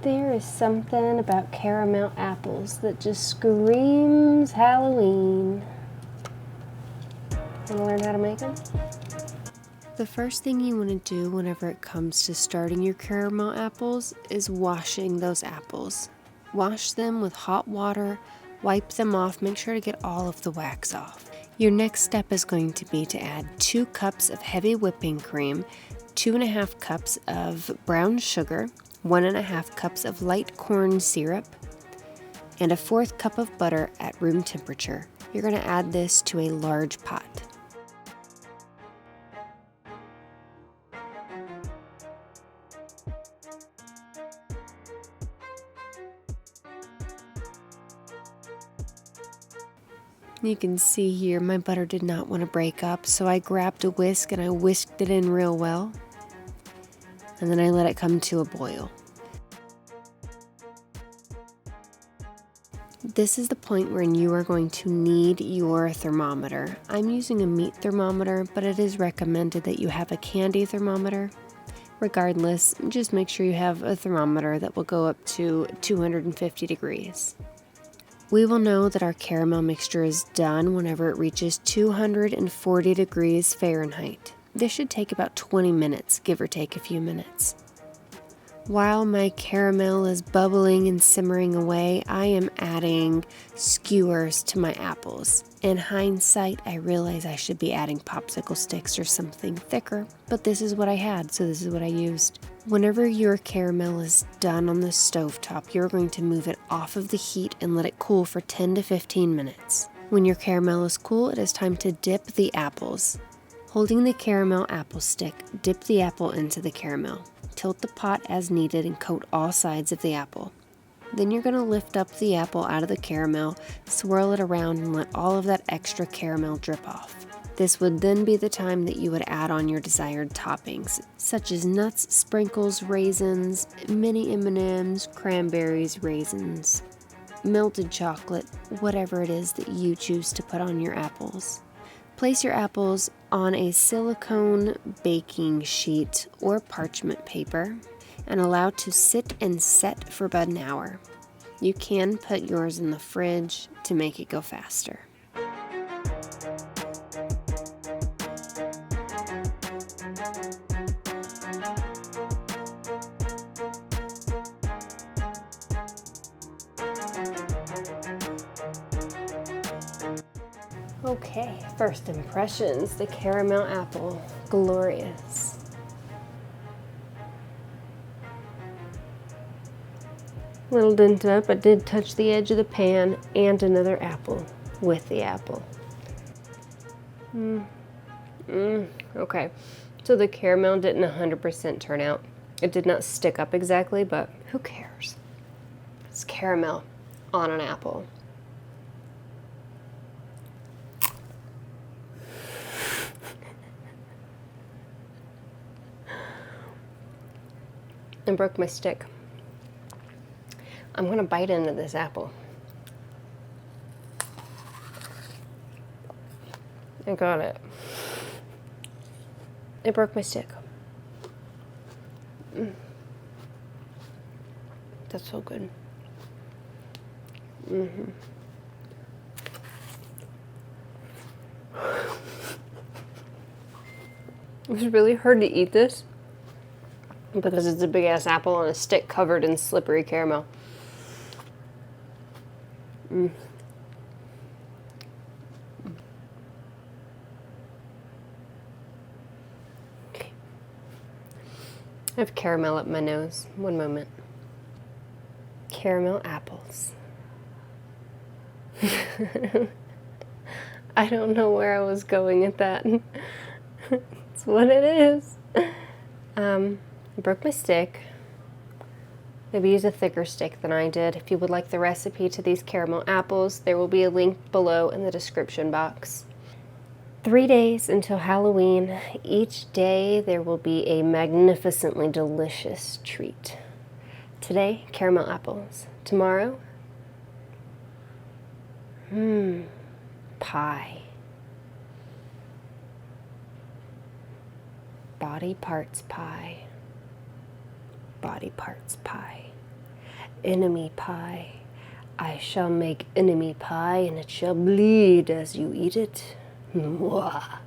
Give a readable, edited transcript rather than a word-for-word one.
There is something about caramel apples that just screams Halloween. Want to learn how to make them? The first thing you want to do whenever it comes to starting your caramel apples is washing those apples. Wash them with hot water, wipe them off, make sure to get all of the wax off. Your next step is going to be to add 2 cups of heavy whipping cream, 2.5 cups of brown sugar, 1.5 cups of light corn syrup, and a 1/4 cup of butter at room temperature. You're going to add this to a large pot. You can see here my butter did not want to break up, so I grabbed a whisk and I whisked it in real well. And then I let it come to a boil. This is the point when you are going to need your thermometer. I'm using a meat thermometer, but it is recommended that you have a candy thermometer. Regardless, just make sure you have a thermometer that will go up to 250 degrees. We will know that our caramel mixture is done whenever it reaches 240 degrees Fahrenheit. This should take about 20 minutes, give or take a few minutes. While my caramel is bubbling and simmering away, I am adding skewers to my apples. In hindsight, I realize I should be adding popsicle sticks or something thicker, but this is what I had, so this is what I used. Whenever your caramel is done on the stovetop, you're going to move it off of the heat and let it cool for 10 to 15 minutes. When your caramel is cool, it is time to dip the apples. Holding the caramel apple stick, dip the apple into the caramel. Tilt the pot as needed and coat all sides of the apple. Then you're going to lift up the apple out of the caramel, swirl it around, and let all of that extra caramel drip off. This would then be the time that you would add on your desired toppings, such as nuts, sprinkles, raisins, mini M&Ms, cranberries, raisins, melted chocolate, whatever it is that you choose to put on your apples. Place your apples on a silicone baking sheet or parchment paper and allow to sit and set for about an hour. You can put yours in the fridge to make it go faster. Okay, first impressions, the caramel apple, glorious. Little dented up, but did touch the edge of the pan and another apple with the apple. Okay, so the caramel didn't 100% turn out. It did not stick up exactly, but who cares? It's caramel on an apple. And broke my stick. I'm gonna bite into this apple. I got it. It broke my stick. That's so good. It was really hard to eat this because it's a big ass apple on a stick covered in slippery caramel. Okay. I have caramel up my nose. One moment. Caramel apples. I don't know where I was going at that. It's what it is. I broke my stick. Maybe use a thicker stick than I did. If you would like the recipe to these caramel apples, there will be a link below in the description box. 3 days until Halloween. Each day there will be a magnificently delicious treat. Today, caramel apples. Tomorrow, pie. Body parts pie. Body parts pie. enemy pie. I shall make enemy pie, and it shall bleed as you eat it. Mwah.